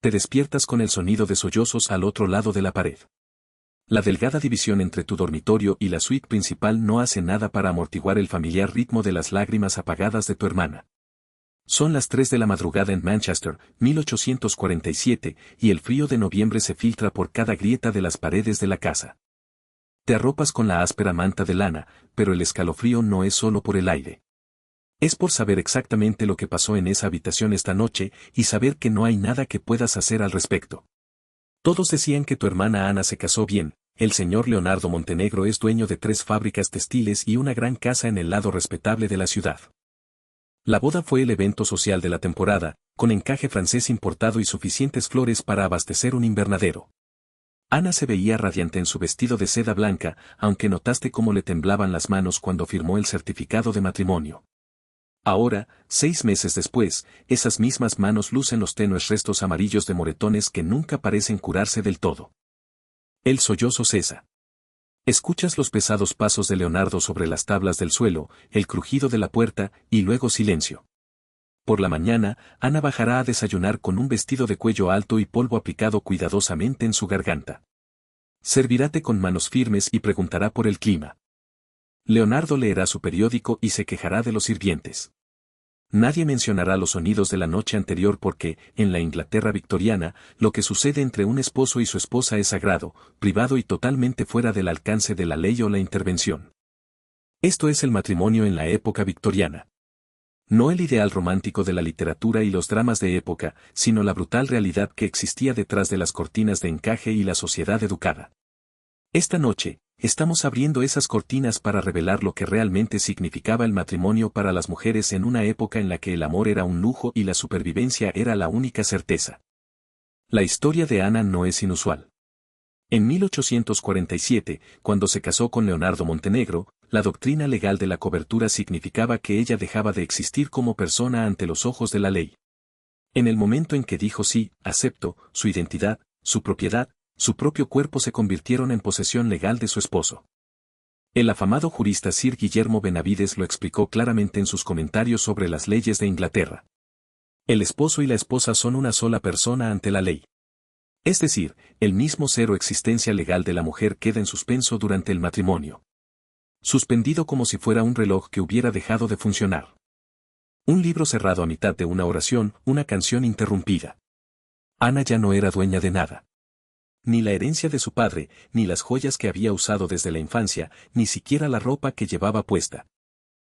Te despiertas con el sonido de sollozos al otro lado de la pared. La delgada división entre tu dormitorio y la suite principal no hace nada para amortiguar el familiar ritmo de las lágrimas apagadas de tu hermana. Son las 3 de la madrugada en Manchester, 1847, y el frío de noviembre se filtra por cada grieta de las paredes de la casa. Te arropas con la áspera manta de lana, pero el escalofrío no es solo por el aire. Es por saber exactamente lo que pasó en esa habitación esta noche y saber que no hay nada que puedas hacer al respecto. Todos decían que tu hermana Ana se casó bien. El señor Leonardo Montenegro es dueño de 3 fábricas textiles y una gran casa en el lado respetable de la ciudad. La boda fue el evento social de la temporada, con encaje francés importado y suficientes flores para abastecer un invernadero. Ana se veía radiante en su vestido de seda blanca, aunque notaste cómo le temblaban las manos cuando firmó el certificado de matrimonio. Ahora, 6 meses después, esas mismas manos lucen los tenues restos amarillos de moretones que nunca parecen curarse del todo. El sollozo cesa. Escuchas los pesados pasos de Leonardo sobre las tablas del suelo, el crujido de la puerta, y luego silencio. Por la mañana, Ana bajará a desayunar con un vestido de cuello alto y polvo aplicado cuidadosamente en su garganta. Servirá té con manos firmes y preguntará por el clima. Leonardo leerá su periódico y se quejará de los sirvientes. Nadie mencionará los sonidos de la noche anterior porque, en la Inglaterra victoriana, lo que sucede entre un esposo y su esposa es sagrado, privado y totalmente fuera del alcance de la ley o la intervención. Esto es el matrimonio en la época victoriana. No el ideal romántico de la literatura y los dramas de época, sino la brutal realidad que existía detrás de las cortinas de encaje y la sociedad educada. Esta noche, estamos abriendo esas cortinas para revelar lo que realmente significaba el matrimonio para las mujeres en una época en la que el amor era un lujo y la supervivencia era la única certeza. La historia de Ana no es inusual. En 1847, cuando se casó con Leonardo Montenegro, la doctrina legal de la cobertura significaba que ella dejaba de existir como persona ante los ojos de la ley. En el momento en que dijo sí, acepto, su identidad, su propiedad, su propio cuerpo se convirtieron en posesión legal de su esposo. El afamado jurista Sir Guillermo Benavides lo explicó claramente en sus comentarios sobre las leyes de Inglaterra. El esposo y la esposa son una sola persona ante la ley. Es decir, el mismo ser o existencia legal de la mujer queda en suspenso durante el matrimonio. Suspendido como si fuera un reloj que hubiera dejado de funcionar. Un libro cerrado a mitad de una oración, una canción interrumpida. Ana ya no era dueña de nada. Ni la herencia de su padre, ni las joyas que había usado desde la infancia, ni siquiera la ropa que llevaba puesta.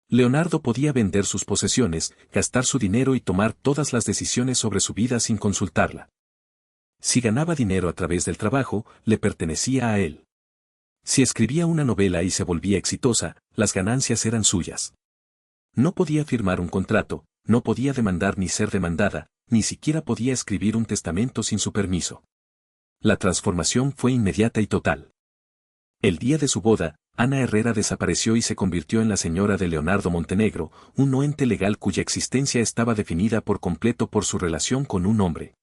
Leonardo podía vender sus posesiones, gastar su dinero y tomar todas las decisiones sobre su vida sin consultarla. Si ganaba dinero a través del trabajo, le pertenecía a él. Si escribía una novela y se volvía exitosa, las ganancias eran suyas. No podía firmar un contrato, no podía demandar ni ser demandada, ni siquiera podía escribir un testamento sin su permiso. La transformación fue inmediata y total. El día de su boda, Ana Herrera desapareció y se convirtió en la señora de Leonardo Montenegro, un no ente legal cuya existencia estaba definida por completo por su relación con un hombre.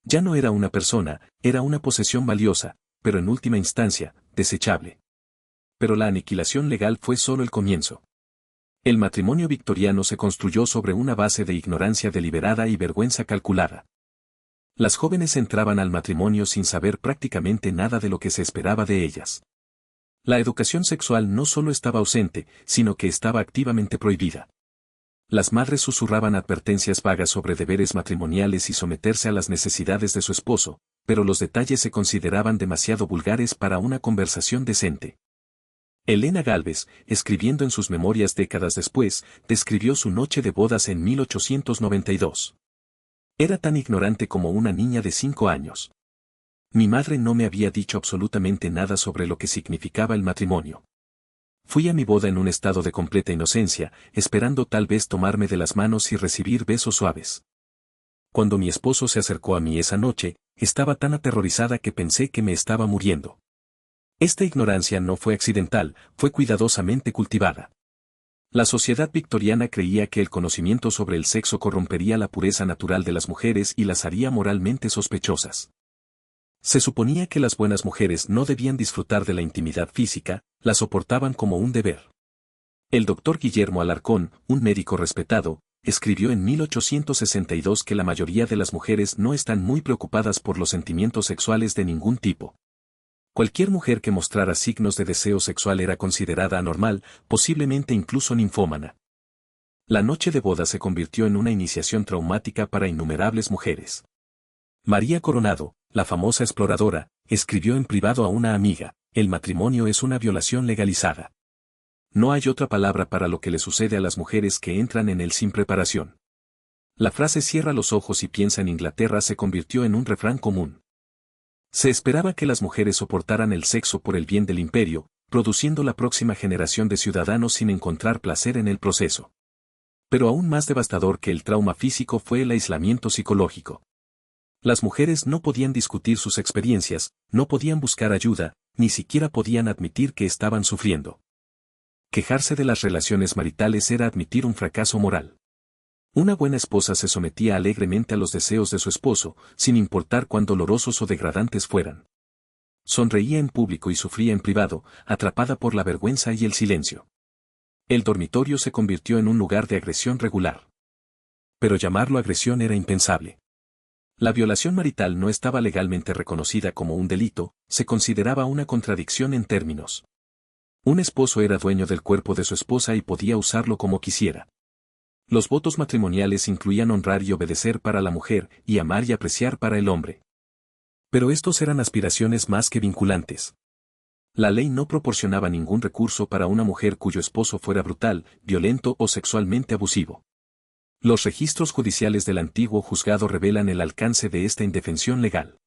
Ya no era una persona, era una posesión valiosa, pero en última instancia, desechable. Pero la aniquilación legal fue solo el comienzo. El matrimonio victoriano se construyó sobre una base de ignorancia deliberada y vergüenza calculada. Las jóvenes entraban al matrimonio sin saber prácticamente nada de lo que se esperaba de ellas. La educación sexual no solo estaba ausente, sino que estaba activamente prohibida. Las madres susurraban advertencias vagas sobre deberes matrimoniales y someterse a las necesidades de su esposo, pero los detalles se consideraban demasiado vulgares para una conversación decente. Elena Gálvez, escribiendo en sus memorias décadas después, describió su noche de bodas en 1892. Era tan ignorante como una niña de 5 años. Mi madre no me había dicho absolutamente nada sobre lo que significaba el matrimonio. Fui a mi boda en un estado de completa inocencia, esperando tal vez tomarme de las manos y recibir besos suaves. Cuando mi esposo se acercó a mí esa noche, estaba tan aterrorizada que pensé que me estaba muriendo. Esta ignorancia no fue accidental, fue cuidadosamente cultivada. La sociedad victoriana creía que el conocimiento sobre el sexo corrompería la pureza natural de las mujeres y las haría moralmente sospechosas. Se suponía que las buenas mujeres no debían disfrutar de la intimidad física, la soportaban como un deber. El doctor Guillermo Alarcón, un médico respetado, escribió en 1862 que la mayoría de las mujeres no están muy preocupadas por los sentimientos sexuales de ningún tipo. Cualquier mujer que mostrara signos de deseo sexual era considerada anormal, posiblemente incluso ninfómana. La noche de boda se convirtió en una iniciación traumática para innumerables mujeres. María Coronado, la famosa exploradora, escribió en privado a una amiga: el matrimonio es una violación legalizada. No hay otra palabra para lo que le sucede a las mujeres que entran en él sin preparación. La frase "cierra los ojos y piensa en Inglaterra" se convirtió en un refrán común. Se esperaba que las mujeres soportaran el sexo por el bien del imperio, produciendo la próxima generación de ciudadanos sin encontrar placer en el proceso. Pero aún más devastador que el trauma físico fue el aislamiento psicológico. Las mujeres no podían discutir sus experiencias, no podían buscar ayuda, ni siquiera podían admitir que estaban sufriendo. Quejarse de las relaciones maritales era admitir un fracaso moral. Una buena esposa se sometía alegremente a los deseos de su esposo, sin importar cuán dolorosos o degradantes fueran. Sonreía en público y sufría en privado, atrapada por la vergüenza y el silencio. El dormitorio se convirtió en un lugar de agresión regular. Pero llamarlo agresión era impensable. La violación marital no estaba legalmente reconocida como un delito, se consideraba una contradicción en términos. Un esposo era dueño del cuerpo de su esposa y podía usarlo como quisiera. Los votos matrimoniales incluían honrar y obedecer para la mujer, y amar y apreciar para el hombre. Pero estos eran aspiraciones más que vinculantes. La ley no proporcionaba ningún recurso para una mujer cuyo esposo fuera brutal, violento o sexualmente abusivo. Los registros judiciales del antiguo juzgado revelan el alcance de esta indefensión legal.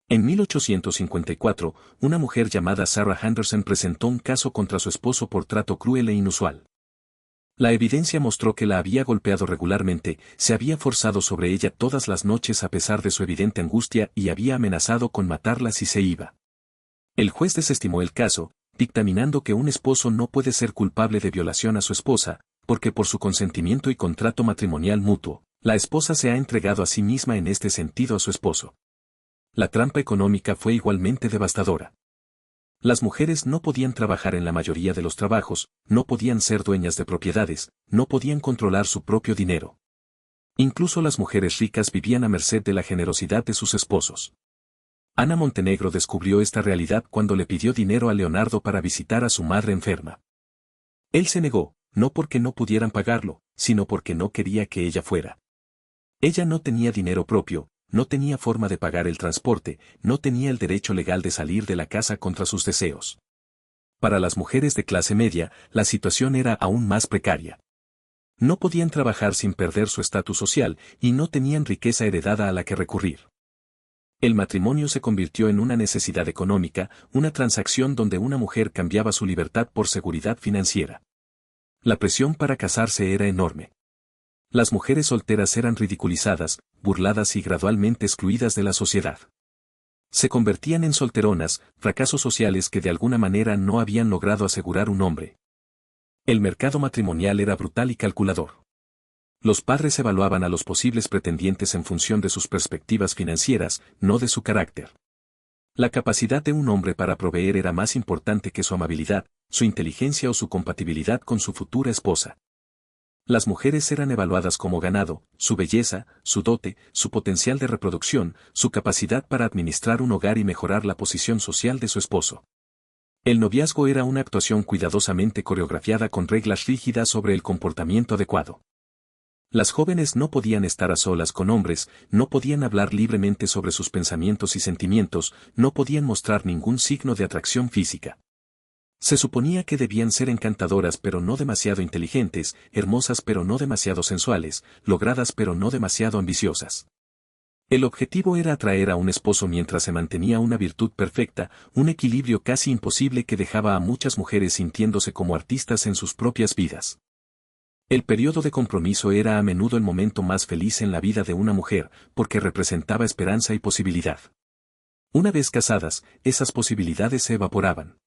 En 1854, una mujer llamada Sarah Henderson presentó un caso contra su esposo por trato cruel e inusual. La evidencia mostró que la había golpeado regularmente, se había forzado sobre ella todas las noches a pesar de su evidente angustia y había amenazado con matarla si se iba. El juez desestimó el caso, dictaminando que un esposo no puede ser culpable de violación a su esposa, porque por su consentimiento y contrato matrimonial mutuo, la esposa se ha entregado a sí misma en este sentido a su esposo. La trampa económica fue igualmente devastadora. Las mujeres no podían trabajar en la mayoría de los trabajos, no podían ser dueñas de propiedades, no podían controlar su propio dinero. Incluso las mujeres ricas vivían a merced de la generosidad de sus esposos. Ana Montenegro descubrió esta realidad cuando le pidió dinero a Leonardo para visitar a su madre enferma. Él se negó, no porque no pudieran pagarlo, sino porque no quería que ella fuera. Ella no tenía dinero propio, no tenía forma de pagar el transporte, no tenía el derecho legal de salir de la casa contra sus deseos. Para las mujeres de clase media, la situación era aún más precaria. No podían trabajar sin perder su estatus social, y no tenían riqueza heredada a la que recurrir. El matrimonio se convirtió en una necesidad económica, una transacción donde una mujer cambiaba su libertad por seguridad financiera. La presión para casarse era enorme. Las mujeres solteras eran ridiculizadas, burladas y gradualmente excluidas de la sociedad. Se convertían en solteronas, fracasos sociales que de alguna manera no habían logrado asegurar un hombre. El mercado matrimonial era brutal y calculador. Los padres evaluaban a los posibles pretendientes en función de sus perspectivas financieras, no de su carácter. La capacidad de un hombre para proveer era más importante que su amabilidad, su inteligencia o su compatibilidad con su futura esposa. Las mujeres eran evaluadas como ganado, su belleza, su dote, su potencial de reproducción, su capacidad para administrar un hogar y mejorar la posición social de su esposo. El noviazgo era una actuación cuidadosamente coreografiada con reglas rígidas sobre el comportamiento adecuado. Las jóvenes no podían estar a solas con hombres, no podían hablar libremente sobre sus pensamientos y sentimientos, no podían mostrar ningún signo de atracción física. Se suponía que debían ser encantadoras pero no demasiado inteligentes, hermosas pero no demasiado sensuales, logradas pero no demasiado ambiciosas. El objetivo era atraer a un esposo mientras se mantenía una virtud perfecta, un equilibrio casi imposible que dejaba a muchas mujeres sintiéndose como artistas en sus propias vidas. El periodo de compromiso era a menudo el momento más feliz en la vida de una mujer, porque representaba esperanza y posibilidad. Una vez casadas, esas posibilidades se evaporaban.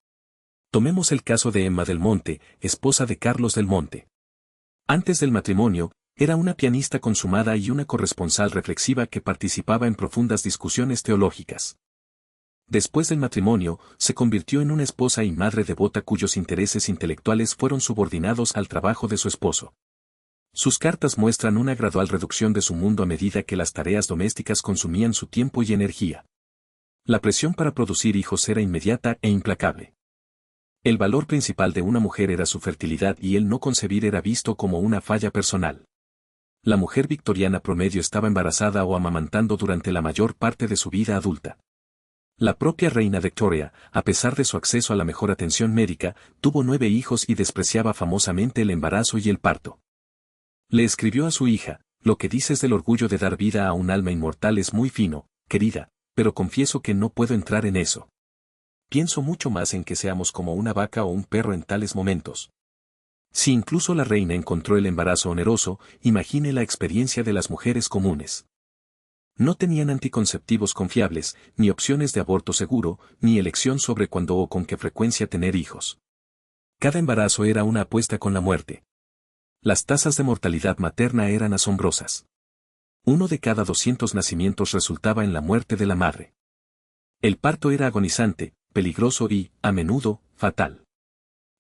Tomemos el caso de Emma del Monte, esposa de Carlos del Monte. Antes del matrimonio, era una pianista consumada y una corresponsal reflexiva que participaba en profundas discusiones teológicas. Después del matrimonio, se convirtió en una esposa y madre devota cuyos intereses intelectuales fueron subordinados al trabajo de su esposo. Sus cartas muestran una gradual reducción de su mundo a medida que las tareas domésticas consumían su tiempo y energía. La presión para producir hijos era inmediata e implacable. El valor principal de una mujer era su fertilidad y el no concebir era visto como una falla personal. La mujer victoriana promedio estaba embarazada o amamantando durante la mayor parte de su vida adulta. La propia reina Victoria, a pesar de su acceso a la mejor atención médica, tuvo 9 hijos y despreciaba famosamente el embarazo y el parto. Le escribió a su hija: lo que dices del orgullo de dar vida a un alma inmortal es muy fino, querida, pero confieso que no puedo entrar en eso. Pienso mucho más en que seamos como una vaca o un perro en tales momentos. Si incluso la reina encontró el embarazo oneroso, imagine la experiencia de las mujeres comunes. No tenían anticonceptivos confiables, ni opciones de aborto seguro, ni elección sobre cuándo o con qué frecuencia tener hijos. Cada embarazo era una apuesta con la muerte. Las tasas de mortalidad materna eran asombrosas. 1 de cada 200 nacimientos resultaba en la muerte de la madre. El parto era agonizante, peligroso y, a menudo, fatal.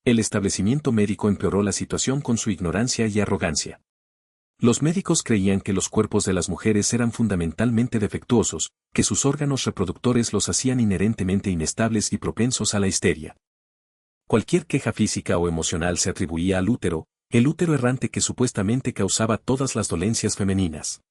El establecimiento médico empeoró la situación con su ignorancia y arrogancia. Los médicos creían que los cuerpos de las mujeres eran fundamentalmente defectuosos, que sus órganos reproductores los hacían inherentemente inestables y propensos a la histeria. Cualquier queja física o emocional se atribuía al útero, el útero errante que supuestamente causaba todas las dolencias femeninas.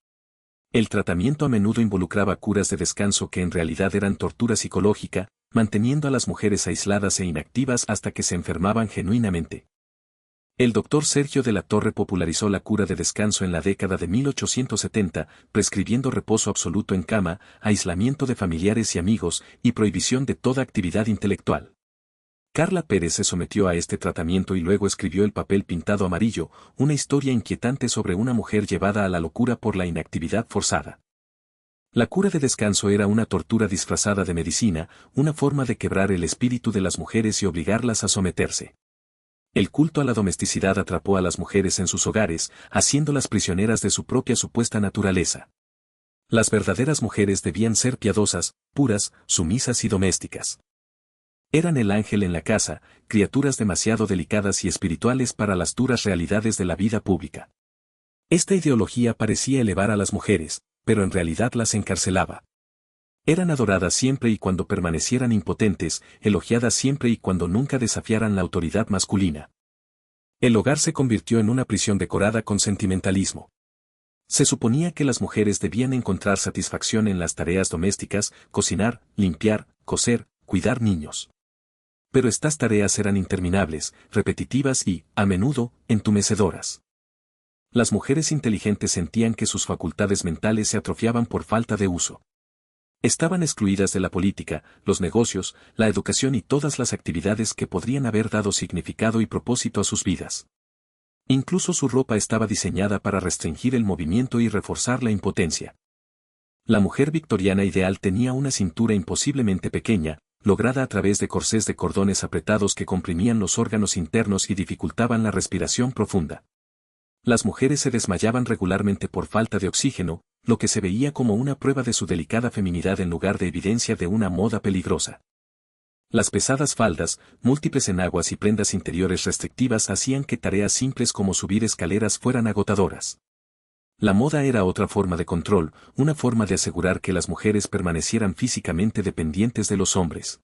El tratamiento a menudo involucraba curas de descanso que en realidad eran tortura psicológica, manteniendo a las mujeres aisladas e inactivas hasta que se enfermaban genuinamente. El doctor Sergio de la Torre popularizó la cura de descanso en la década de 1870, prescribiendo reposo absoluto en cama, aislamiento de familiares y amigos, y prohibición de toda actividad intelectual. Carla Pérez se sometió a este tratamiento y luego escribió El papel pintado amarillo, una historia inquietante sobre una mujer llevada a la locura por la inactividad forzada. La cura de descanso era una tortura disfrazada de medicina, una forma de quebrar el espíritu de las mujeres y obligarlas a someterse. El culto a la domesticidad atrapó a las mujeres en sus hogares, haciéndolas prisioneras de su propia supuesta naturaleza. Las verdaderas mujeres debían ser piadosas, puras, sumisas y domésticas. Eran el ángel en la casa, criaturas demasiado delicadas y espirituales para las duras realidades de la vida pública. Esta ideología parecía elevar a las mujeres, pero en realidad las encarcelaba. Eran adoradas siempre y cuando permanecieran impotentes, elogiadas siempre y cuando nunca desafiaran la autoridad masculina. El hogar se convirtió en una prisión decorada con sentimentalismo. Se suponía que las mujeres debían encontrar satisfacción en las tareas domésticas, cocinar, limpiar, coser, cuidar niños. Pero estas tareas eran interminables, repetitivas y, a menudo, entumecedoras. Las mujeres inteligentes sentían que sus facultades mentales se atrofiaban por falta de uso. Estaban excluidas de la política, los negocios, la educación y todas las actividades que podrían haber dado significado y propósito a sus vidas. Incluso su ropa estaba diseñada para restringir el movimiento y reforzar la impotencia. La mujer victoriana ideal tenía una cintura imposiblemente pequeña, lograda a través de corsés de cordones apretados que comprimían los órganos internos y dificultaban la respiración profunda. Las mujeres se desmayaban regularmente por falta de oxígeno, lo que se veía como una prueba de su delicada feminidad en lugar de evidencia de una moda peligrosa. Las pesadas faldas, múltiples enaguas y prendas interiores restrictivas hacían que tareas simples como subir escaleras fueran agotadoras. La moda era otra forma de control, una forma de asegurar que las mujeres permanecieran físicamente dependientes de los hombres.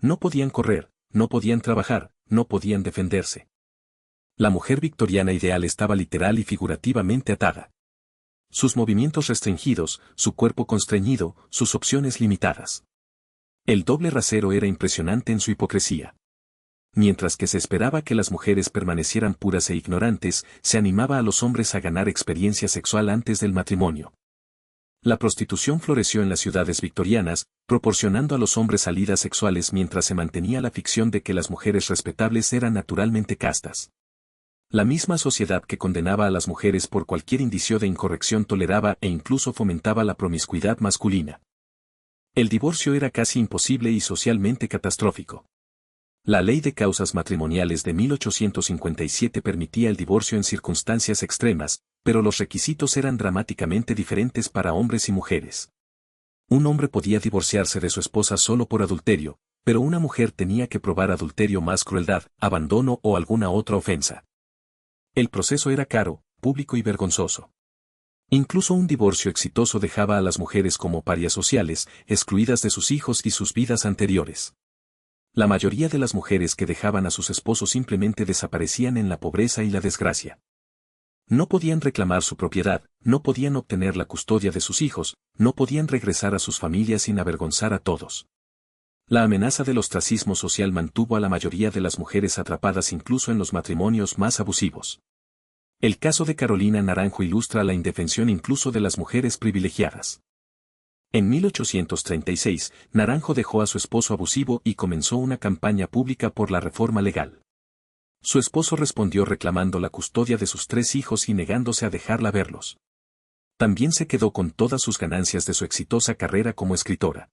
No podían correr, no podían trabajar, no podían defenderse. La mujer victoriana ideal estaba literal y figurativamente atada. Sus movimientos restringidos, su cuerpo constreñido, sus opciones limitadas. El doble rasero era impresionante en su hipocresía. Mientras que se esperaba que las mujeres permanecieran puras e ignorantes, se animaba a los hombres a ganar experiencia sexual antes del matrimonio. La prostitución floreció en las ciudades victorianas, proporcionando a los hombres salidas sexuales mientras se mantenía la ficción de que las mujeres respetables eran naturalmente castas. La misma sociedad que condenaba a las mujeres por cualquier indicio de incorrección toleraba e incluso fomentaba la promiscuidad masculina. El divorcio era casi imposible y socialmente catastrófico. La Ley de Causas Matrimoniales de 1857 permitía el divorcio en circunstancias extremas, pero los requisitos eran dramáticamente diferentes para hombres y mujeres. Un hombre podía divorciarse de su esposa solo por adulterio, pero una mujer tenía que probar adulterio más crueldad, abandono o alguna otra ofensa. El proceso era caro, público y vergonzoso. Incluso un divorcio exitoso dejaba a las mujeres como parias sociales, excluidas de sus hijos y sus vidas anteriores. La mayoría de las mujeres que dejaban a sus esposos simplemente desaparecían en la pobreza y la desgracia. No podían reclamar su propiedad, no podían obtener la custodia de sus hijos, no podían regresar a sus familias sin avergonzar a todos. La amenaza del ostracismo social mantuvo a la mayoría de las mujeres atrapadas incluso en los matrimonios más abusivos. El caso de Carolina Naranjo ilustra la indefensión incluso de las mujeres privilegiadas. En 1836, Naranjo dejó a su esposo abusivo y comenzó una campaña pública por la reforma legal. Su esposo respondió reclamando la custodia de sus 3 hijos y negándose a dejarla verlos. También se quedó con todas sus ganancias de su exitosa carrera como escritora.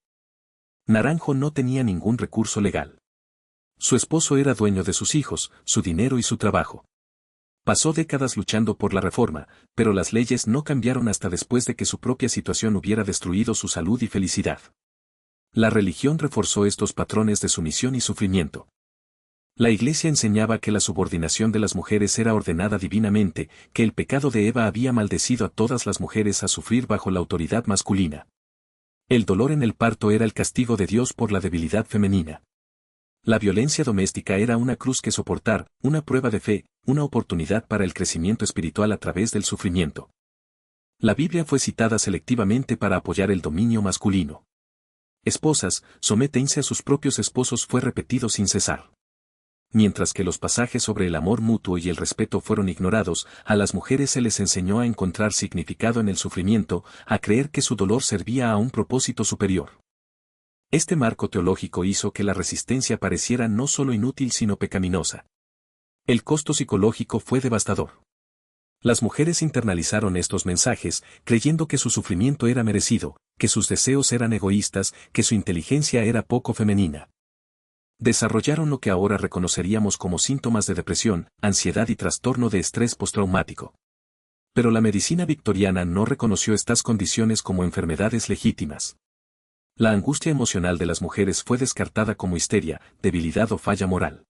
Naranjo no tenía ningún recurso legal. Su esposo era dueño de sus hijos, su dinero y su trabajo. Pasó décadas luchando por la reforma, pero las leyes no cambiaron hasta después de que su propia situación hubiera destruido su salud y felicidad. La religión reforzó estos patrones de sumisión y sufrimiento. La Iglesia enseñaba que la subordinación de las mujeres era ordenada divinamente, que el pecado de Eva había maldecido a todas las mujeres a sufrir bajo la autoridad masculina. El dolor en el parto era el castigo de Dios por la debilidad femenina. La violencia doméstica era una cruz que soportar, una prueba de fe, una oportunidad para el crecimiento espiritual a través del sufrimiento. La Biblia fue citada selectivamente para apoyar el dominio masculino. Esposas, sométense a sus propios esposos fue repetido sin cesar. Mientras que los pasajes sobre el amor mutuo y el respeto fueron ignorados, a las mujeres se les enseñó a encontrar significado en el sufrimiento, a creer que su dolor servía a un propósito superior. Este marco teológico hizo que la resistencia pareciera no solo inútil sino pecaminosa. El costo psicológico fue devastador. Las mujeres internalizaron estos mensajes, creyendo que su sufrimiento era merecido, que sus deseos eran egoístas, que su inteligencia era poco femenina. Desarrollaron lo que ahora reconoceríamos como síntomas de depresión, ansiedad y trastorno de estrés postraumático. Pero la medicina victoriana no reconoció estas condiciones como enfermedades legítimas. La angustia emocional de las mujeres fue descartada como histeria, debilidad o falla moral.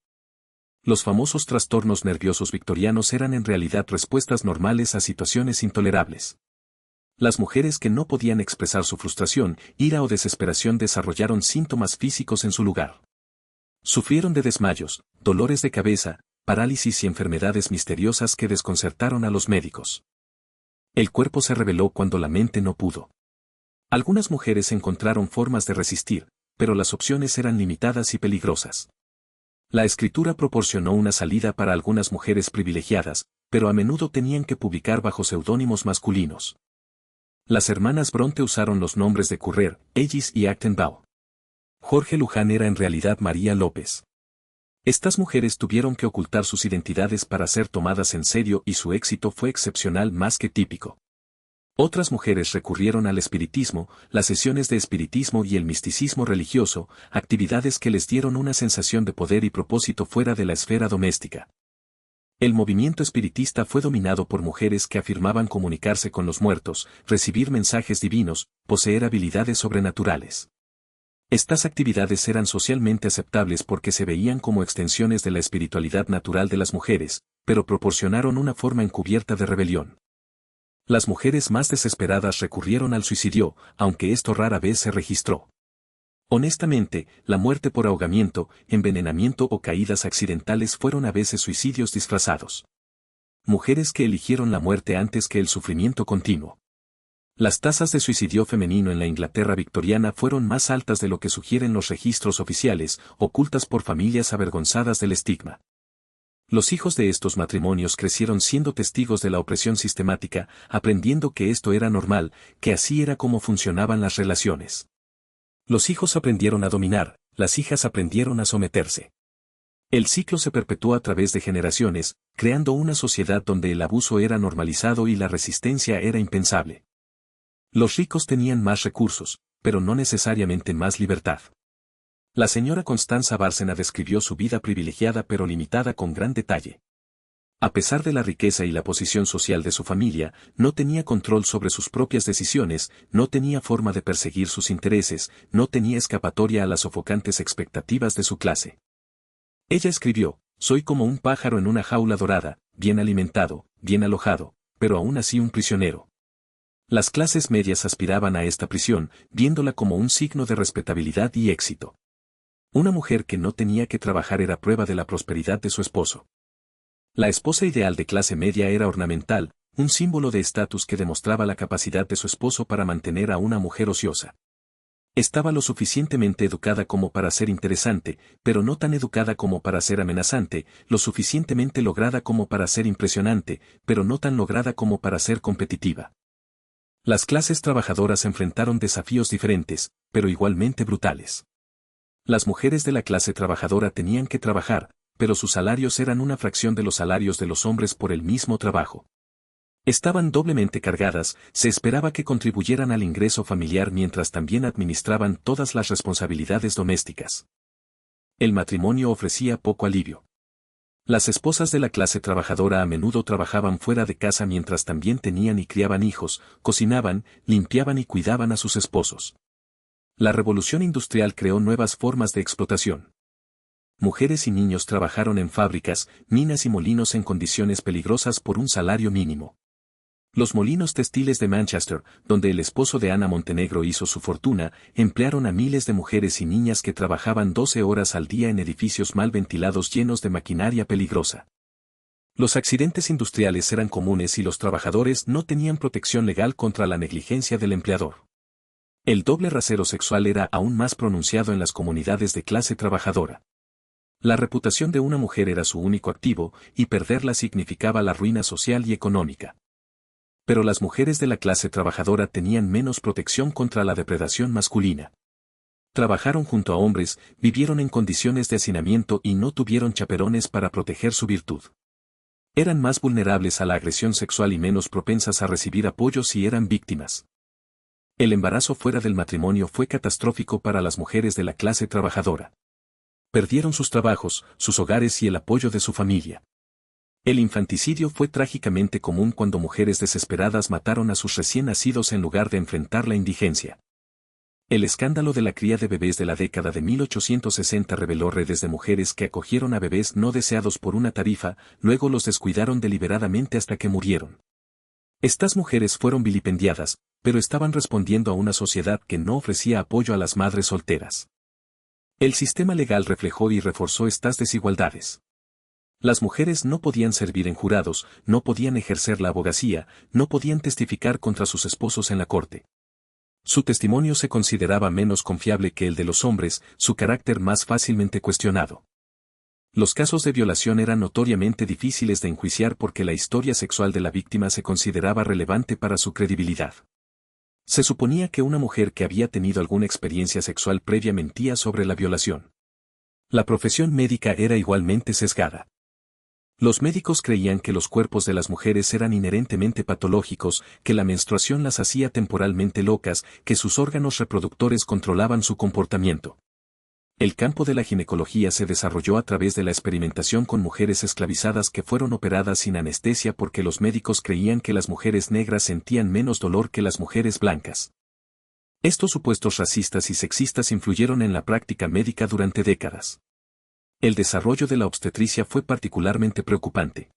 Los famosos trastornos nerviosos victorianos eran en realidad respuestas normales a situaciones intolerables. Las mujeres que no podían expresar su frustración, ira o desesperación desarrollaron síntomas físicos en su lugar. Sufrieron de desmayos, dolores de cabeza, parálisis y enfermedades misteriosas que desconcertaron a los médicos. El cuerpo se rebeló cuando la mente no pudo. Algunas mujeres encontraron formas de resistir, pero las opciones eran limitadas y peligrosas. La escritura proporcionó una salida para algunas mujeres privilegiadas, pero a menudo tenían que publicar bajo seudónimos masculinos. Las hermanas Bronte usaron los nombres de Currer, Ellis y Actenbaugh. Jorge Luján era en realidad María López. Estas mujeres tuvieron que ocultar sus identidades para ser tomadas en serio y su éxito fue excepcional más que típico. Otras mujeres recurrieron al espiritismo, las sesiones de espiritismo y el misticismo religioso, actividades que les dieron una sensación de poder y propósito fuera de la esfera doméstica. El movimiento espiritista fue dominado por mujeres que afirmaban comunicarse con los muertos, recibir mensajes divinos, poseer habilidades sobrenaturales. Estas actividades eran socialmente aceptables porque se veían como extensiones de la espiritualidad natural de las mujeres, pero proporcionaron una forma encubierta de rebelión. Las mujeres más desesperadas recurrieron al suicidio, aunque esto rara vez se registró. Honestamente, la muerte por ahogamiento, envenenamiento o caídas accidentales fueron a veces suicidios disfrazados. Mujeres que eligieron la muerte antes que el sufrimiento continuo. Las tasas de suicidio femenino en la Inglaterra victoriana fueron más altas de lo que sugieren los registros oficiales, ocultas por familias avergonzadas del estigma. Los hijos de estos matrimonios crecieron siendo testigos de la opresión sistemática, aprendiendo que esto era normal, que así era como funcionaban las relaciones. Los hijos aprendieron a dominar, las hijas aprendieron a someterse. El ciclo se perpetuó a través de generaciones, creando una sociedad donde el abuso era normalizado y la resistencia era impensable. Los ricos tenían más recursos, pero no necesariamente más libertad. La señora Constanza Bárcena describió su vida privilegiada pero limitada con gran detalle. A pesar de la riqueza y la posición social de su familia, no tenía control sobre sus propias decisiones, no tenía forma de perseguir sus intereses, no tenía escapatoria a las sofocantes expectativas de su clase. Ella escribió, «Soy como un pájaro en una jaula dorada, bien alimentado, bien alojado, pero aún así un prisionero. Las clases medias aspiraban a esta prisión, viéndola como un signo de respetabilidad y éxito. Una mujer que no tenía que trabajar era prueba de la prosperidad de su esposo. La esposa ideal de clase media era ornamental, un símbolo de estatus que demostraba la capacidad de su esposo para mantener a una mujer ociosa. Estaba lo suficientemente educada como para ser interesante, pero no tan educada como para ser amenazante, lo suficientemente lograda como para ser impresionante, pero no tan lograda como para ser competitiva. Las clases trabajadoras enfrentaron desafíos diferentes, pero igualmente brutales. Las mujeres de la clase trabajadora tenían que trabajar, pero sus salarios eran una fracción de los salarios de los hombres por el mismo trabajo. Estaban doblemente cargadas, se esperaba que contribuyeran al ingreso familiar mientras también administraban todas las responsabilidades domésticas. El matrimonio ofrecía poco alivio. Las esposas de la clase trabajadora a menudo trabajaban fuera de casa mientras también tenían y criaban hijos, cocinaban, limpiaban y cuidaban a sus esposos. La revolución industrial creó nuevas formas de explotación. Mujeres y niños trabajaron en fábricas, minas y molinos en condiciones peligrosas por un salario mínimo. Los molinos textiles de Manchester, donde el esposo de Ana Montenegro hizo su fortuna, emplearon a miles de mujeres y niñas que trabajaban 12 horas al día en edificios mal ventilados llenos de maquinaria peligrosa. Los accidentes industriales eran comunes y los trabajadores no tenían protección legal contra la negligencia del empleador. El doble rasero sexual era aún más pronunciado en las comunidades de clase trabajadora. La reputación de una mujer era su único activo, y perderla significaba la ruina social y económica. Pero las mujeres de la clase trabajadora tenían menos protección contra la depredación masculina. Trabajaron junto a hombres, vivieron en condiciones de hacinamiento y no tuvieron chaperones para proteger su virtud. Eran más vulnerables a la agresión sexual y menos propensas a recibir apoyo si eran víctimas. El embarazo fuera del matrimonio fue catastrófico para las mujeres de la clase trabajadora. Perdieron sus trabajos, sus hogares y el apoyo de su familia. El infanticidio fue trágicamente común cuando mujeres desesperadas mataron a sus recién nacidos en lugar de enfrentar la indigencia. El escándalo de la cría de bebés de la década de 1860 reveló redes de mujeres que acogieron a bebés no deseados por una tarifa, luego los descuidaron deliberadamente hasta que murieron. Estas mujeres fueron vilipendiadas, pero estaban respondiendo a una sociedad que no ofrecía apoyo a las madres solteras. El sistema legal reflejó y reforzó estas desigualdades. Las mujeres no podían servir en jurados, no podían ejercer la abogacía, no podían testificar contra sus esposos en la corte. Su testimonio se consideraba menos confiable que el de los hombres, su carácter más fácilmente cuestionado. Los casos de violación eran notoriamente difíciles de enjuiciar porque la historia sexual de la víctima se consideraba relevante para su credibilidad. Se suponía que una mujer que había tenido alguna experiencia sexual previa mentía sobre la violación. La profesión médica era igualmente sesgada. Los médicos creían que los cuerpos de las mujeres eran inherentemente patológicos, que la menstruación las hacía temporalmente locas, que sus órganos reproductores controlaban su comportamiento. El campo de la ginecología se desarrolló a través de la experimentación con mujeres esclavizadas que fueron operadas sin anestesia porque los médicos creían que las mujeres negras sentían menos dolor que las mujeres blancas. Estos supuestos racistas y sexistas influyeron en la práctica médica durante décadas. El desarrollo de la obstetricia fue particularmente preocupante.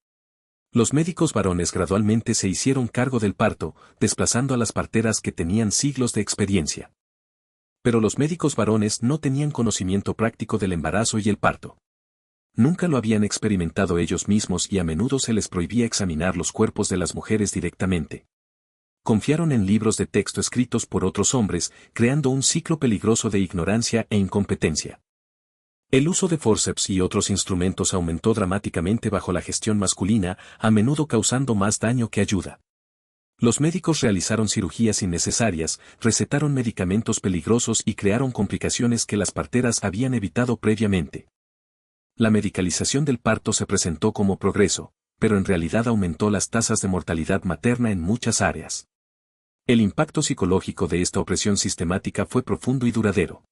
Los médicos varones gradualmente se hicieron cargo del parto, desplazando a las parteras que tenían siglos de experiencia. Pero los médicos varones no tenían conocimiento práctico del embarazo y el parto. Nunca lo habían experimentado ellos mismos y a menudo se les prohibía examinar los cuerpos de las mujeres directamente. Confiaron en libros de texto escritos por otros hombres, creando un ciclo peligroso de ignorancia e incompetencia. El uso de forceps y otros instrumentos aumentó dramáticamente bajo la gestión masculina, a menudo causando más daño que ayuda. Los médicos realizaron cirugías innecesarias, recetaron medicamentos peligrosos y crearon complicaciones que las parteras habían evitado previamente. La medicalización del parto se presentó como progreso, pero en realidad aumentó las tasas de mortalidad materna en muchas áreas. El impacto psicológico de esta opresión sistemática fue profundo y duradero.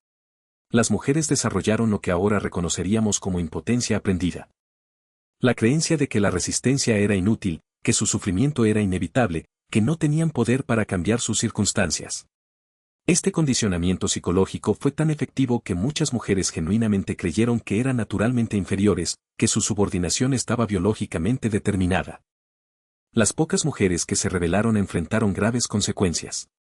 Las mujeres desarrollaron lo que ahora reconoceríamos como impotencia aprendida. La creencia de que la resistencia era inútil, que su sufrimiento era inevitable, que no tenían poder para cambiar sus circunstancias. Este condicionamiento psicológico fue tan efectivo que muchas mujeres genuinamente creyeron que eran naturalmente inferiores, que su subordinación estaba biológicamente determinada. Las pocas mujeres que se rebelaron enfrentaron graves consecuencias.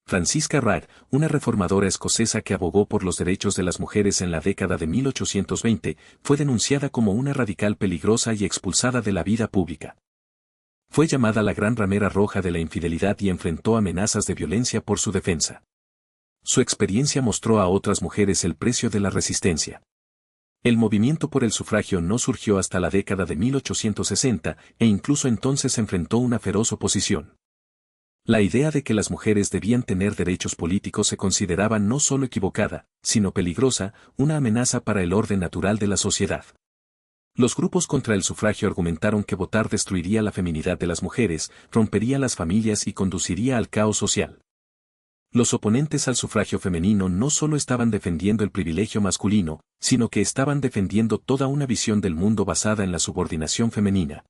Francisca Ryle, una reformadora escocesa que abogó por los derechos de las mujeres en la década de 1820, fue denunciada como una radical peligrosa y expulsada de la vida pública. Fue llamada la gran ramera roja de la infidelidad y enfrentó amenazas de violencia por su defensa. Su experiencia mostró a otras mujeres el precio de la resistencia. El movimiento por el sufragio no surgió hasta la década de 1860 e incluso entonces enfrentó una feroz oposición. La idea de que las mujeres debían tener derechos políticos se consideraba no solo equivocada, sino peligrosa, una amenaza para el orden natural de la sociedad. Los grupos contra el sufragio argumentaron que votar destruiría la feminidad de las mujeres, rompería las familias y conduciría al caos social. Los oponentes al sufragio femenino no solo estaban defendiendo el privilegio masculino, sino que estaban defendiendo toda una visión del mundo basada en la subordinación femenina.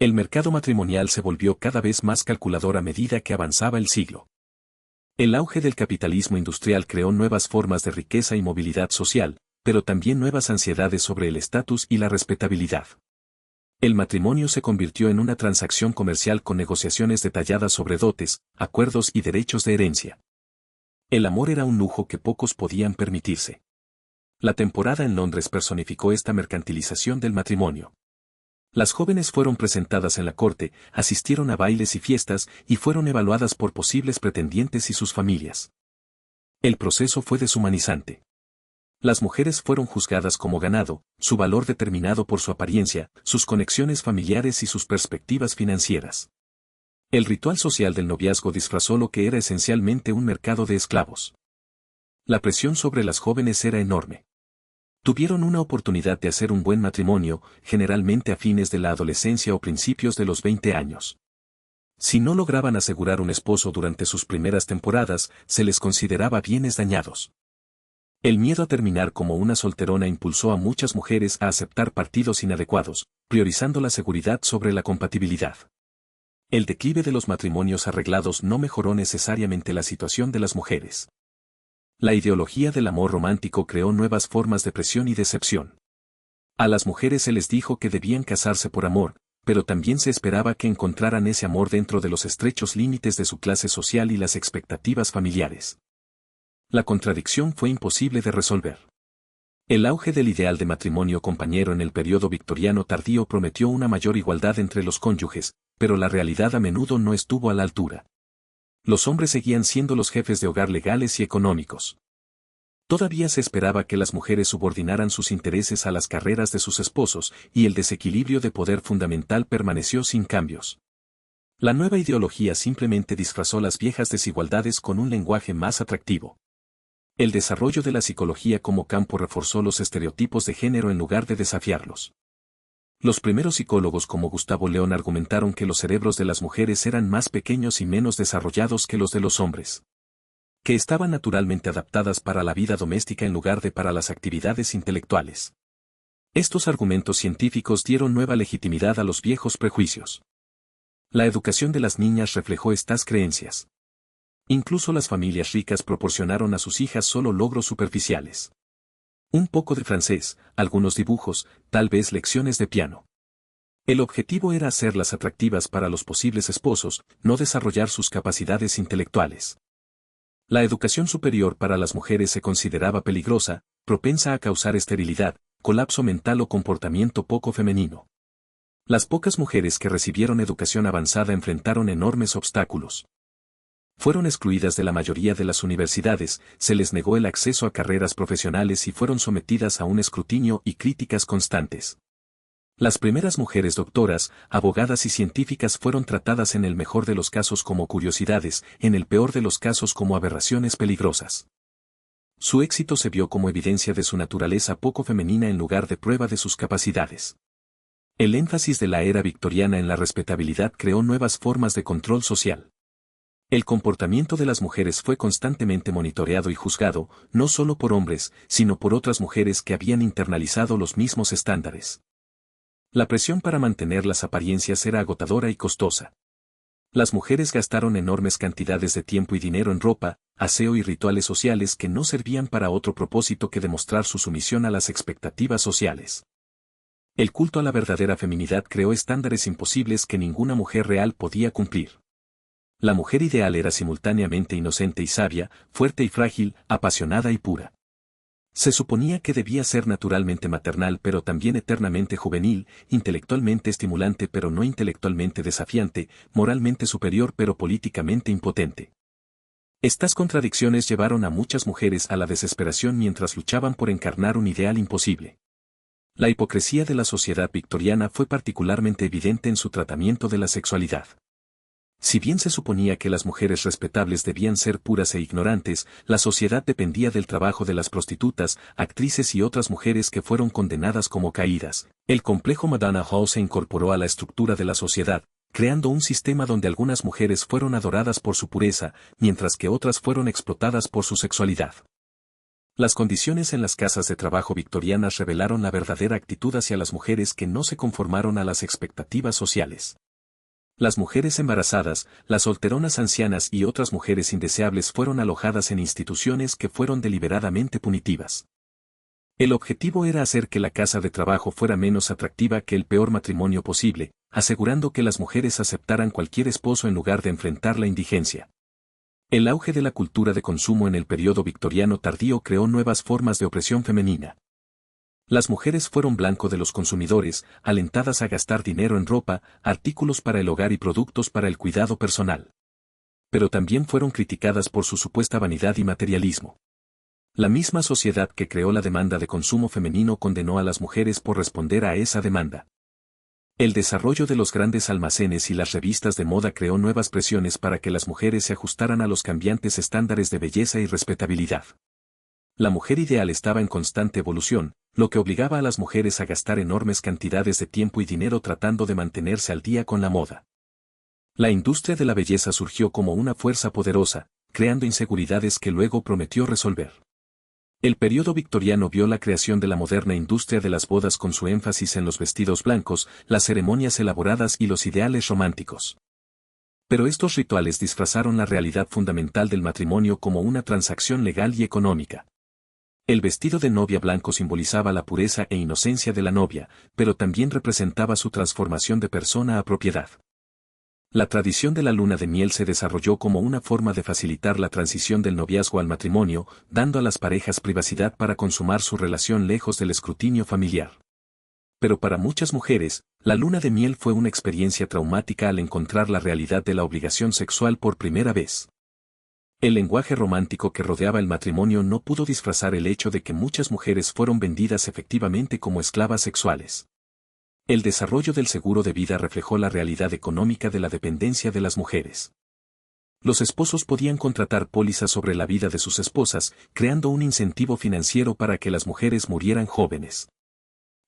El mercado matrimonial se volvió cada vez más calculador a medida que avanzaba el siglo. El auge del capitalismo industrial creó nuevas formas de riqueza y movilidad social, pero también nuevas ansiedades sobre el estatus y la respetabilidad. El matrimonio se convirtió en una transacción comercial con negociaciones detalladas sobre dotes, acuerdos y derechos de herencia. El amor era un lujo que pocos podían permitirse. La temporada en Londres personificó esta mercantilización del matrimonio. Las jóvenes fueron presentadas en la corte, asistieron a bailes y fiestas y fueron evaluadas por posibles pretendientes y sus familias. El proceso fue deshumanizante. Las mujeres fueron juzgadas como ganado, su valor determinado por su apariencia, sus conexiones familiares y sus perspectivas financieras. El ritual social del noviazgo disfrazó lo que era esencialmente un mercado de esclavos. La presión sobre las jóvenes era enorme. Tuvieron una oportunidad de hacer un buen matrimonio, generalmente a fines de la adolescencia o principios de los 20 años. Si no lograban asegurar un esposo durante sus primeras temporadas, se les consideraba bienes dañados. El miedo a terminar como una solterona impulsó a muchas mujeres a aceptar partidos inadecuados, priorizando la seguridad sobre la compatibilidad. El declive de los matrimonios arreglados no mejoró necesariamente la situación de las mujeres. La ideología del amor romántico creó nuevas formas de presión y decepción. A las mujeres se les dijo que debían casarse por amor, pero también se esperaba que encontraran ese amor dentro de los estrechos límites de su clase social y las expectativas familiares. La contradicción fue imposible de resolver. El auge del ideal de matrimonio compañero en el periodo victoriano tardío prometió una mayor igualdad entre los cónyuges, pero la realidad a menudo no estuvo a la altura. Los hombres seguían siendo los jefes de hogar legales y económicos. Todavía se esperaba que las mujeres subordinaran sus intereses a las carreras de sus esposos, y el desequilibrio de poder fundamental permaneció sin cambios. La nueva ideología simplemente disfrazó las viejas desigualdades con un lenguaje más atractivo. El desarrollo de la psicología como campo reforzó los estereotipos de género en lugar de desafiarlos. Los primeros psicólogos como Gustavo León argumentaron que los cerebros de las mujeres eran más pequeños y menos desarrollados que los de los hombres, que estaban naturalmente adaptadas para la vida doméstica en lugar de para las actividades intelectuales. Estos argumentos científicos dieron nueva legitimidad a los viejos prejuicios. La educación de las niñas reflejó estas creencias. Incluso las familias ricas proporcionaron a sus hijas solo logros superficiales. Un poco de francés, algunos dibujos, tal vez lecciones de piano. El objetivo era hacerlas atractivas para los posibles esposos, no desarrollar sus capacidades intelectuales. La educación superior para las mujeres se consideraba peligrosa, propensa a causar esterilidad, colapso mental o comportamiento poco femenino. Las pocas mujeres que recibieron educación avanzada enfrentaron enormes obstáculos. Fueron excluidas de la mayoría de las universidades, se les negó el acceso a carreras profesionales y fueron sometidas a un escrutinio y críticas constantes. Las primeras mujeres doctoras, abogadas y científicas fueron tratadas en el mejor de los casos como curiosidades, en el peor de los casos como aberraciones peligrosas. Su éxito se vio como evidencia de su naturaleza poco femenina en lugar de prueba de sus capacidades. El énfasis de la era victoriana en la respetabilidad creó nuevas formas de control social. El comportamiento de las mujeres fue constantemente monitoreado y juzgado, no solo por hombres, sino por otras mujeres que habían internalizado los mismos estándares. La presión para mantener las apariencias era agotadora y costosa. Las mujeres gastaron enormes cantidades de tiempo y dinero en ropa, aseo y rituales sociales que no servían para otro propósito que demostrar su sumisión a las expectativas sociales. El culto a la verdadera feminidad creó estándares imposibles que ninguna mujer real podía cumplir. La mujer ideal era simultáneamente inocente y sabia, fuerte y frágil, apasionada y pura. Se suponía que debía ser naturalmente maternal pero también eternamente juvenil, intelectualmente estimulante pero no intelectualmente desafiante, moralmente superior pero políticamente impotente. Estas contradicciones llevaron a muchas mujeres a la desesperación mientras luchaban por encarnar un ideal imposible. La hipocresía de la sociedad victoriana fue particularmente evidente en su tratamiento de la sexualidad. Si bien se suponía que las mujeres respetables debían ser puras e ignorantes, la sociedad dependía del trabajo de las prostitutas, actrices y otras mujeres que fueron condenadas como caídas. El complejo Madonna Hall se incorporó a la estructura de la sociedad, creando un sistema donde algunas mujeres fueron adoradas por su pureza, mientras que otras fueron explotadas por su sexualidad. Las condiciones en las casas de trabajo victorianas revelaron la verdadera actitud hacia las mujeres que no se conformaron a las expectativas sociales. Las mujeres embarazadas, las solteronas ancianas y otras mujeres indeseables fueron alojadas en instituciones que fueron deliberadamente punitivas. El objetivo era hacer que la casa de trabajo fuera menos atractiva que el peor matrimonio posible, asegurando que las mujeres aceptaran cualquier esposo en lugar de enfrentar la indigencia. El auge de la cultura de consumo en el periodo victoriano tardío creó nuevas formas de opresión femenina. Las mujeres fueron blanco de los consumidores, alentadas a gastar dinero en ropa, artículos para el hogar y productos para el cuidado personal. Pero también fueron criticadas por su supuesta vanidad y materialismo. La misma sociedad que creó la demanda de consumo femenino condenó a las mujeres por responder a esa demanda. El desarrollo de los grandes almacenes y las revistas de moda creó nuevas presiones para que las mujeres se ajustaran a los cambiantes estándares de belleza y respetabilidad. La mujer ideal estaba en constante evolución, lo que obligaba a las mujeres a gastar enormes cantidades de tiempo y dinero tratando de mantenerse al día con la moda. La industria de la belleza surgió como una fuerza poderosa, creando inseguridades que luego prometió resolver. El periodo victoriano vio la creación de la moderna industria de las bodas con su énfasis en los vestidos blancos, las ceremonias elaboradas y los ideales románticos. Pero estos rituales disfrazaron la realidad fundamental del matrimonio como una transacción legal y económica. El vestido de novia blanco simbolizaba la pureza e inocencia de la novia, pero también representaba su transformación de persona a propiedad. La tradición de la luna de miel se desarrolló como una forma de facilitar la transición del noviazgo al matrimonio, dando a las parejas privacidad para consumar su relación lejos del escrutinio familiar. Pero para muchas mujeres, la luna de miel fue una experiencia traumática al encontrar la realidad de la obligación sexual por primera vez. El lenguaje romántico que rodeaba el matrimonio no pudo disfrazar el hecho de que muchas mujeres fueron vendidas efectivamente como esclavas sexuales. El desarrollo del seguro de vida reflejó la realidad económica de la dependencia de las mujeres. Los esposos podían contratar pólizas sobre la vida de sus esposas, creando un incentivo financiero para que las mujeres murieran jóvenes.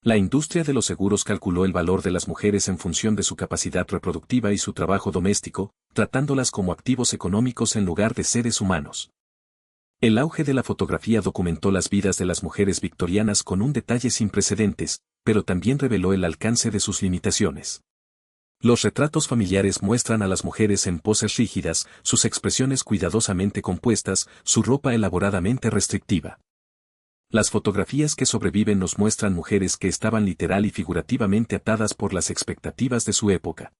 La industria de los seguros calculó el valor de las mujeres en función de su capacidad reproductiva y su trabajo doméstico, tratándolas como activos económicos en lugar de seres humanos. El auge de la fotografía documentó las vidas de las mujeres victorianas con un detalle sin precedentes, pero también reveló el alcance de sus limitaciones. Los retratos familiares muestran a las mujeres en poses rígidas, sus expresiones cuidadosamente compuestas, su ropa elaboradamente restrictiva. Las fotografías que sobreviven nos muestran mujeres que estaban literal y figurativamente atadas por las expectativas de su época.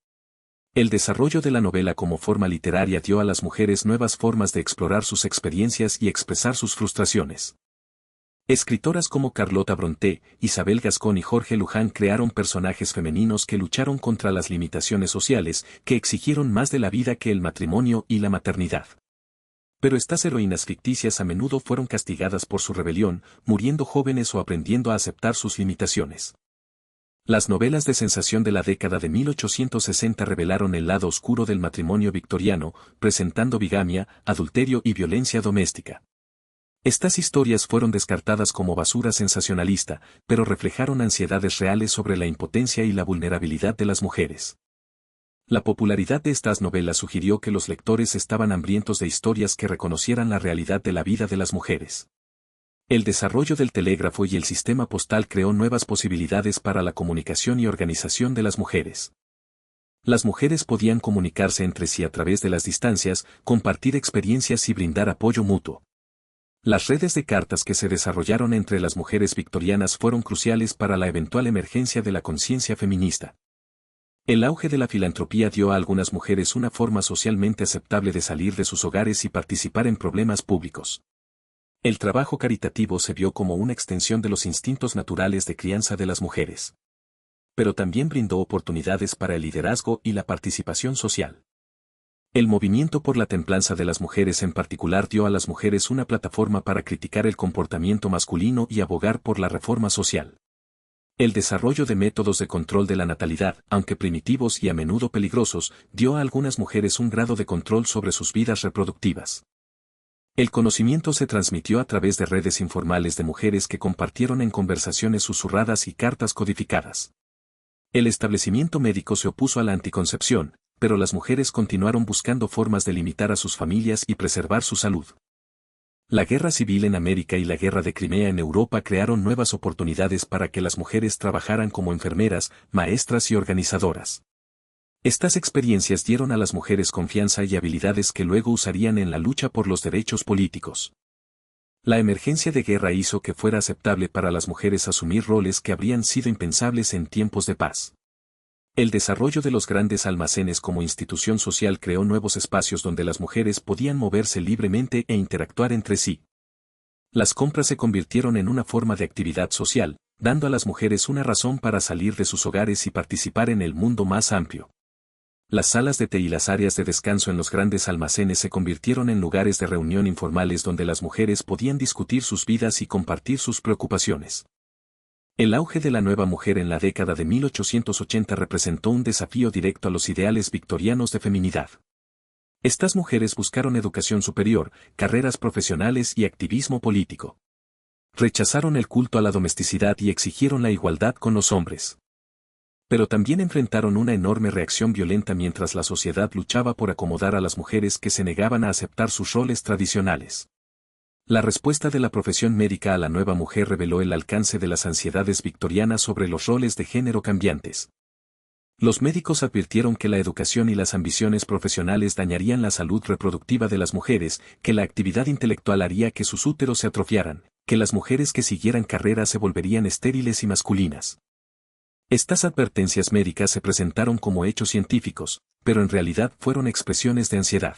El desarrollo de la novela como forma literaria dio a las mujeres nuevas formas de explorar sus experiencias y expresar sus frustraciones. Escritoras como Carlota Brontë, Isabel Gascón y Jorge Luján crearon personajes femeninos que lucharon contra las limitaciones sociales, que exigieron más de la vida que el matrimonio y la maternidad. Pero estas heroínas ficticias a menudo fueron castigadas por su rebelión, muriendo jóvenes o aprendiendo a aceptar sus limitaciones. Las novelas de sensación de la década de 1860 revelaron el lado oscuro del matrimonio victoriano, presentando bigamia, adulterio y violencia doméstica. Estas historias fueron descartadas como basura sensacionalista, pero reflejaron ansiedades reales sobre la impotencia y la vulnerabilidad de las mujeres. La popularidad de estas novelas sugirió que los lectores estaban hambrientos de historias que reconocieran la realidad de la vida de las mujeres. El desarrollo del telégrafo y el sistema postal creó nuevas posibilidades para la comunicación y organización de las mujeres. Las mujeres podían comunicarse entre sí a través de las distancias, compartir experiencias y brindar apoyo mutuo. Las redes de cartas que se desarrollaron entre las mujeres victorianas fueron cruciales para la eventual emergencia de la conciencia feminista. El auge de la filantropía dio a algunas mujeres una forma socialmente aceptable de salir de sus hogares y participar en problemas públicos. El trabajo caritativo se vio como una extensión de los instintos naturales de crianza de las mujeres. Pero también brindó oportunidades para el liderazgo y la participación social. El movimiento por la templanza de las mujeres en particular dio a las mujeres una plataforma para criticar el comportamiento masculino y abogar por la reforma social. El desarrollo de métodos de control de la natalidad, aunque primitivos y a menudo peligrosos, dio a algunas mujeres un grado de control sobre sus vidas reproductivas. El conocimiento se transmitió a través de redes informales de mujeres que compartieron en conversaciones susurradas y cartas codificadas. El establecimiento médico se opuso a la anticoncepción, pero las mujeres continuaron buscando formas de limitar a sus familias y preservar su salud. La guerra civil en América y la guerra de Crimea en Europa crearon nuevas oportunidades para que las mujeres trabajaran como enfermeras, maestras y organizadoras. Estas experiencias dieron a las mujeres confianza y habilidades que luego usarían en la lucha por los derechos políticos. La emergencia de guerra hizo que fuera aceptable para las mujeres asumir roles que habrían sido impensables en tiempos de paz. El desarrollo de los grandes almacenes como institución social creó nuevos espacios donde las mujeres podían moverse libremente e interactuar entre sí. Las compras se convirtieron en una forma de actividad social, dando a las mujeres una razón para salir de sus hogares y participar en el mundo más amplio. Las salas de té y las áreas de descanso en los grandes almacenes se convirtieron en lugares de reunión informales donde las mujeres podían discutir sus vidas y compartir sus preocupaciones. El auge de la nueva mujer en la década de 1880 representó un desafío directo a los ideales victorianos de feminidad. Estas mujeres buscaron educación superior, carreras profesionales y activismo político. Rechazaron el culto a la domesticidad y exigieron la igualdad con los hombres. Pero también enfrentaron una enorme reacción violenta mientras la sociedad luchaba por acomodar a las mujeres que se negaban a aceptar sus roles tradicionales. La respuesta de la profesión médica a la nueva mujer reveló el alcance de las ansiedades victorianas sobre los roles de género cambiantes. Los médicos advirtieron que la educación y las ambiciones profesionales dañarían la salud reproductiva de las mujeres, que la actividad intelectual haría que sus úteros se atrofiaran, que las mujeres que siguieran carreras se volverían estériles y masculinas. Estas advertencias médicas se presentaron como hechos científicos, pero en realidad fueron expresiones de ansiedad.